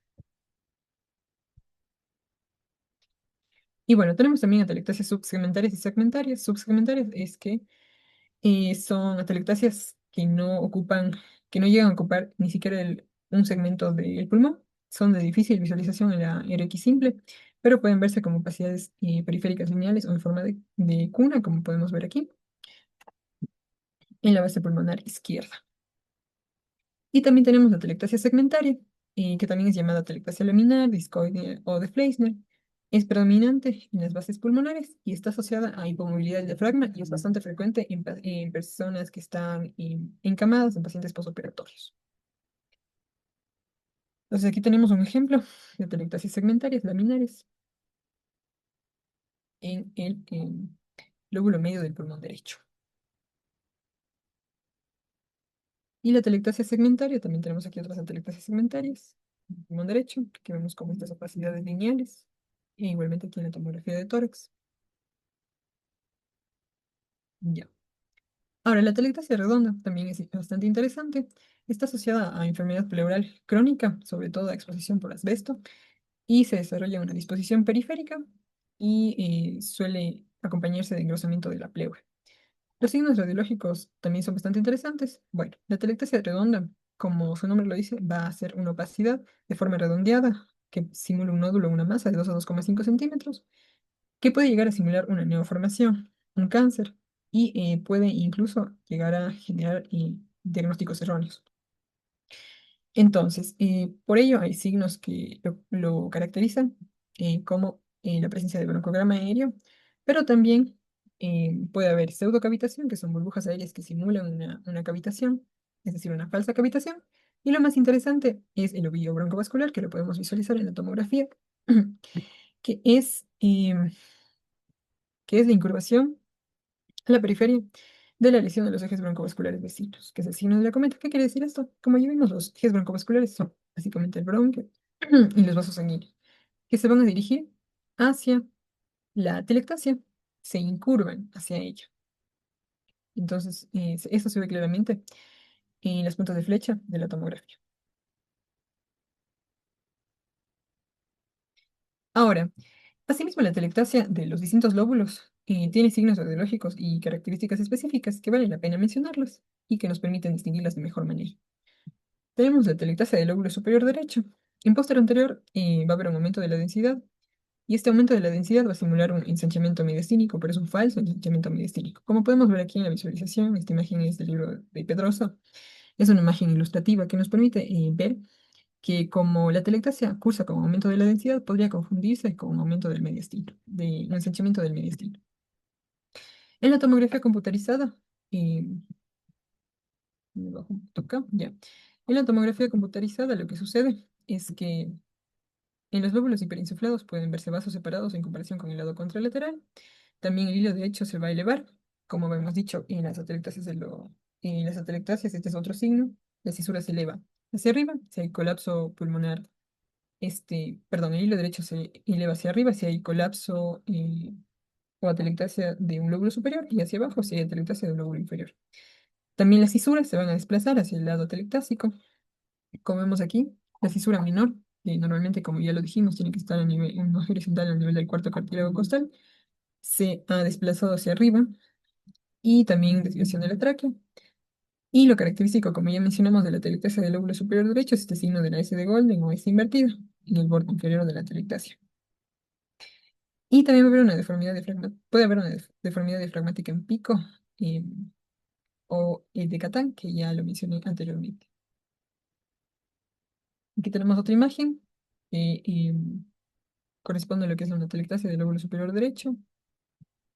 Y bueno, tenemos también atelectasias subsegmentarias y segmentarias. Subsegmentarias es que son atelectasias que no llegan a ocupar ni siquiera un segmento del pulmón. Son de difícil visualización en la RX simple, pero pueden verse como opacidades periféricas lineales o en forma de cuna, como podemos ver aquí, en la base pulmonar izquierda. Y también tenemos la atelectasia segmentaria, que también es llamada atelectasia laminar, discoide o de Fleissner. Es predominante en las bases pulmonares y está asociada a hipomovilidad del diafragma y es bastante frecuente en personas que están encamadas en pacientes postoperatorios. Entonces aquí tenemos un ejemplo de atelectasias segmentarias laminares en el lóbulo medio del pulmón derecho. Y la atelectasia segmentaria, también tenemos aquí otras atelectasias segmentarias, en el pulmón derecho, que vemos como estas opacidades lineales, e igualmente aquí en la tomografía de tórax. Ya. Ahora, la atelectasia redonda también es bastante interesante. Está asociada a enfermedad pleural crónica, sobre todo a exposición por asbesto, y se desarrolla una disposición periférica y suele acompañarse de engrosamiento de la pleura. Los signos radiológicos también son bastante interesantes. Bueno, la atelectasia redonda, como su nombre lo dice, va a ser una opacidad de forma redondeada que simula un nódulo o una masa de 2 a 2,5 centímetros, que puede llegar a simular una neoformación, un cáncer, y puede incluso llegar a generar diagnósticos erróneos. Entonces, por ello hay signos que lo caracterizan, como la presencia de broncograma aéreo, pero también puede haber pseudocavitación, que son burbujas aéreas que simulan una cavitación, es decir, una falsa cavitación. Y lo más interesante es el ovillo broncovascular, que lo podemos visualizar en la tomografía, que es, que es la incurvación a la periferia de la lesión de los ejes broncovasculares vecinos, que es el signo de la cometa. ¿Qué quiere decir esto? Como ya vimos, los ejes broncovasculares son básicamente el bronquio y los vasos sanguíneos, que se van a dirigir hacia la atelectasia, se incurvan hacia ella. Entonces, eso se ve claramente en las puntas de flecha de la tomografía. Ahora, asimismo, la atelectasia de los distintos lóbulos tiene signos radiológicos y características específicas que vale la pena mencionarlas y que nos permiten distinguirlas de mejor manera. Tenemos la atelectasia del lóbulo superior derecho. En póster anterior va a haber un aumento de la densidad, y este aumento de la densidad va a simular un ensanchamiento mediastínico, pero es un falso ensanchamiento mediastínico. Como podemos ver aquí en la visualización, esta imagen es del libro de Pedroso. Es una imagen ilustrativa que nos permite ver que como la atelectasia cursa con aumento de la densidad, podría confundirse con un aumento del mediastino, de un ensanchamiento del mediastino. En la tomografía computarizada, eh, me bajo un poquito acá, ya. En la tomografía computarizada lo que sucede es que en los lóbulos hiperinsuflados pueden verse vasos separados en comparación con el lado contralateral. También el hilo derecho se va a elevar, como hemos dicho, en las atelectasias, este es otro signo, la cisura se eleva hacia arriba, si hay colapso pulmonar, perdón, el hilo derecho se eleva hacia arriba, si hay colapso o atelectasia de un lóbulo superior, y hacia abajo si hay atelectasia de un lóbulo inferior. También las cisuras se van a desplazar hacia el lado atelectásico, como vemos aquí, la fisura menor, que normalmente, como ya lo dijimos, tiene que estar a nivel, en horizontal al nivel del cuarto cartílago costal, se ha desplazado hacia arriba y también desviación de la tráquea. Y lo característico, como ya mencionamos, de la atelectasia del lóbulo superior derecho es este signo de la S de Golden o S invertida en el borde inferior de la atelectasia. Y también puede haber una deformidad diafragmática en pico eh, o de Catán, que ya lo mencioné anteriormente. Aquí tenemos otra imagen. que Corresponde a lo que es la atelectasia del lóbulo superior derecho,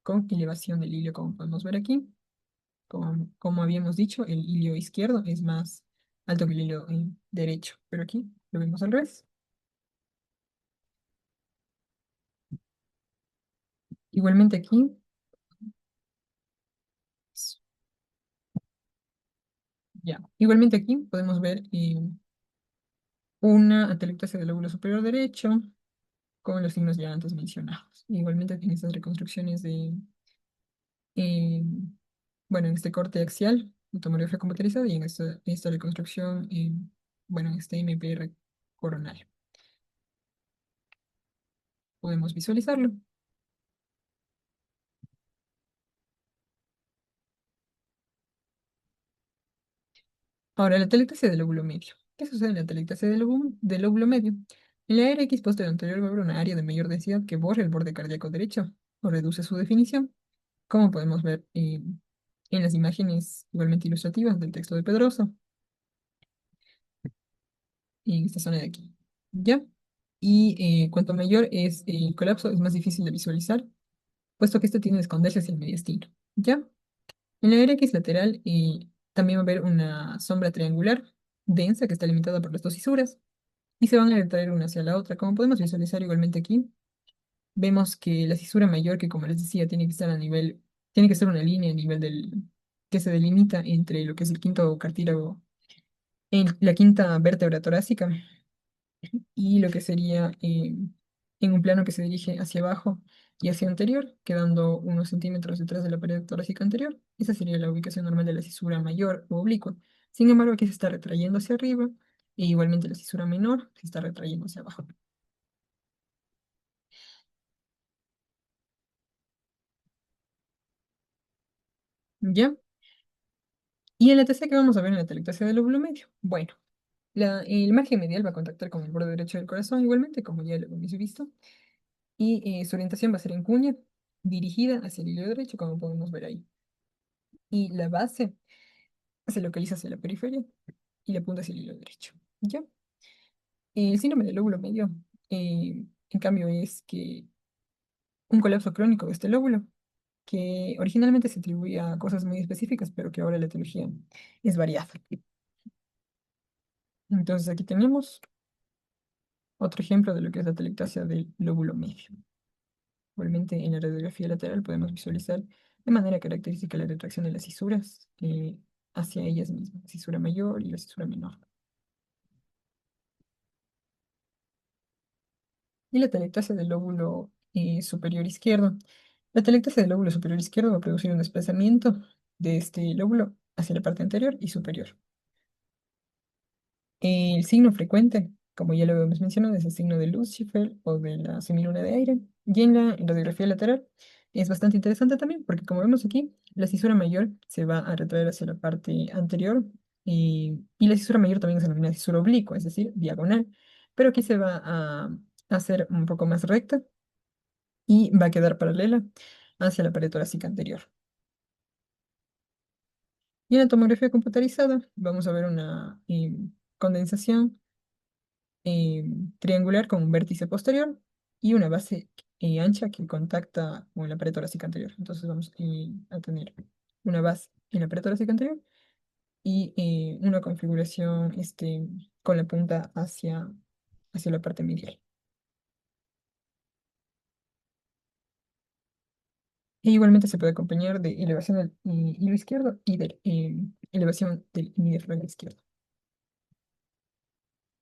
con elevación del ilio, como podemos ver aquí. Como habíamos dicho, el ilio izquierdo es más alto que el ilio derecho, pero aquí lo vemos al revés. Igualmente aquí, ya, igualmente aquí podemos ver una atelectasia del lóbulo superior derecho con los signos ya antes mencionados. Igualmente en estas reconstrucciones eh, bueno, en este corte axial, de tomografía computarizada y en esta reconstrucción, bueno, en este MPR coronal. Podemos visualizarlo. Ahora, la atelectasia del lóbulo medio. ¿Qué sucede en la atelectasia del lóbulo medio? En la RX posterior anterior va a haber una área de mayor densidad que borra el borde cardíaco derecho o reduce su definición, como podemos ver en las imágenes igualmente ilustrativas del texto de Pedroso, en esta zona de aquí. ¿Ya? Y cuanto mayor es el colapso, es más difícil de visualizar, puesto que este tiene que esconderse hacia el mediastino. ¿Ya? En la RX lateral también va a haber una sombra triangular densa que está limitada por las dos fisuras y se van a retraer una hacia la otra. Como podemos visualizar igualmente aquí, vemos que la cisura mayor, que como les decía, tiene que estar a nivel, tiene que ser una línea a nivel que se delimita entre lo que es el quinto cartílago, en la quinta vértebra torácica y lo que sería en un plano que se dirige hacia abajo y hacia anterior, quedando unos centímetros detrás de la pared torácica anterior. Esa sería la ubicación normal de la cisura mayor o oblicua. Sin embargo, aquí se está retrayendo hacia arriba e igualmente la cisura menor se está retrayendo hacia abajo. ¿Ya? Y en la TC que vamos a ver en la telectasia del lóbulo medio. Bueno, el margen medial va a contactar con el borde derecho del corazón igualmente, como ya lo hemos visto, y su orientación va a ser en cuña, dirigida hacia el hilo derecho, como podemos ver ahí. Y la base se localiza hacia la periferia y la punta hacia el hilo derecho. ¿Ya? El síndrome del lóbulo medio, en cambio, es que un colapso crónico de este lóbulo, que originalmente se atribuía a cosas muy específicas, pero que ahora la etiología es variada. Entonces aquí tenemos otro ejemplo de lo que es la telectasia del lóbulo medio. Igualmente en la radiografía lateral podemos visualizar de manera característica la retracción de las cisuras hacia ellas mismas, la cisura mayor y la cisura menor. Y la telectasia del lóbulo superior izquierdo. La telectasia del lóbulo superior izquierdo va a producir un desplazamiento de este lóbulo hacia la parte anterior y superior. El signo frecuente, como ya lo hemos mencionado, es el signo de Lucifer o de la semiluna de aire. Y en la radiografía lateral es bastante interesante también, porque como vemos aquí, la cisura mayor se va a retraer hacia la parte anterior y la cisura mayor también se denomina cisura oblicua, es decir, diagonal. Pero aquí se va a hacer un poco más recta y va a quedar paralela hacia la pared torácica anterior. Y en la tomografía computarizada vamos a ver una condensación triangular con un vértice posterior y una base ancha que contacta con la pared torácica anterior. Entonces vamos a tener una base en la pared torácica anterior y una configuración con la punta hacia la parte medial. E igualmente se puede acompañar de elevación del hilo izquierdo y de elevación del hemidiafragma izquierdo.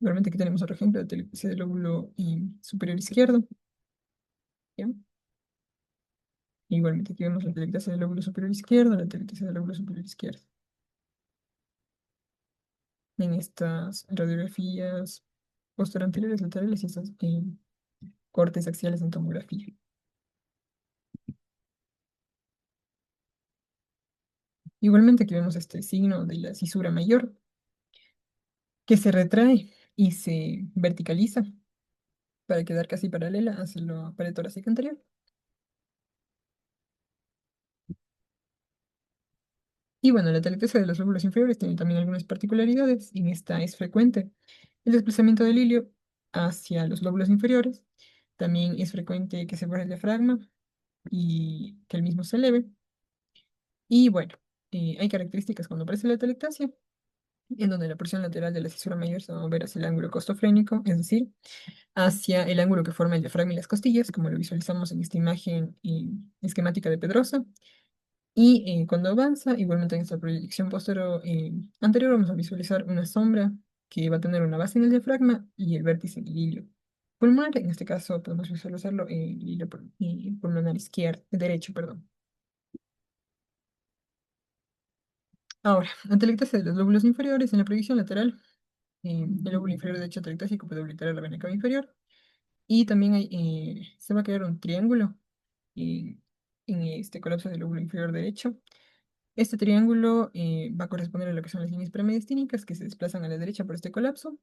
Igualmente aquí tenemos otro ejemplo de telipsia del lóbulo superior izquierdo. ¿Ya? Igualmente aquí vemos la telectasia del lóbulo superior izquierdo, la telectasia del lóbulo superior izquierdo. En estas radiografías posteranteriores laterales y estas cortes axiales en tomografía. Igualmente aquí vemos este signo de la cisura mayor que se retrae y se verticaliza para quedar casi paralela hacia la pared torácica anterior. Y bueno, la telectasia de los lóbulos inferiores tiene también algunas particularidades. En esta es frecuente el desplazamiento del ilio hacia los lóbulos inferiores. También es frecuente que se borre el diafragma y que el mismo se eleve. Y bueno, hay características cuando aparece la telectasia, en donde la porción lateral de la cisura mayor se va a mover hacia el ángulo costofrénico, es decir, hacia el ángulo que forma el diafragma y las costillas, como lo visualizamos en esta imagen esquemática de Pedrosa. Y cuando avanza, igualmente en esta proyección posterior, anterior, vamos a visualizar una sombra que va a tener una base en el diafragma y el vértice en el hilio pulmonar. En este caso podemos visualizarlo en el hilio pulmonar izquierdo, derecho, perdón. Ahora, atelectasia de los lóbulos inferiores en la proyección lateral. El lóbulo inferior derecho atelectásico puede obliterar la vena cava inferior. Y también se va a crear un triángulo eh, en este colapso del lóbulo inferior derecho. Este triángulo va a corresponder a lo que son las líneas premediastínicas que se desplazan a la derecha por este colapso.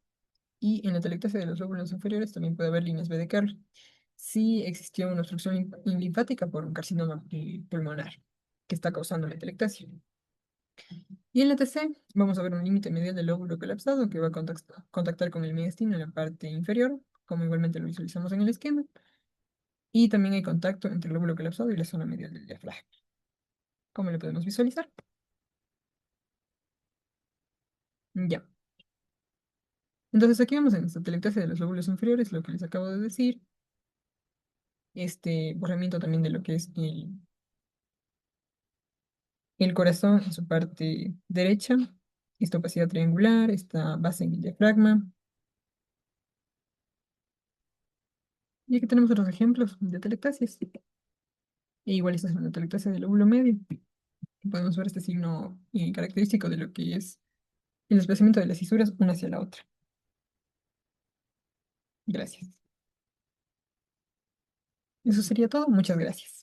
Y en la atelectasia de los lóbulos inferiores también puede haber líneas B de Carl si existió una obstrucción linfática por un carcinoma pulmonar que está causando la atelectasia. Y en la TC vamos a ver un límite medial del lóbulo colapsado que va a contactar con el mediastino en la parte inferior, como igualmente lo visualizamos en el esquema. Y también hay contacto entre el lóbulo colapsado y la zona medial del diafragma, como lo podemos visualizar. Ya. Entonces aquí vemos en esta atelectasia de los lóbulos inferiores lo que les acabo de decir. Este borramiento también de lo que es el corazón en su parte derecha, esta opacidad triangular, esta base en el diafragma. Y aquí tenemos otros ejemplos de atelectasias. E igual esta es una atelectasia del lóbulo medio. Podemos ver este signo característico de lo que es el desplazamiento de las cisuras una hacia la otra. Gracias. Eso sería todo. Muchas gracias.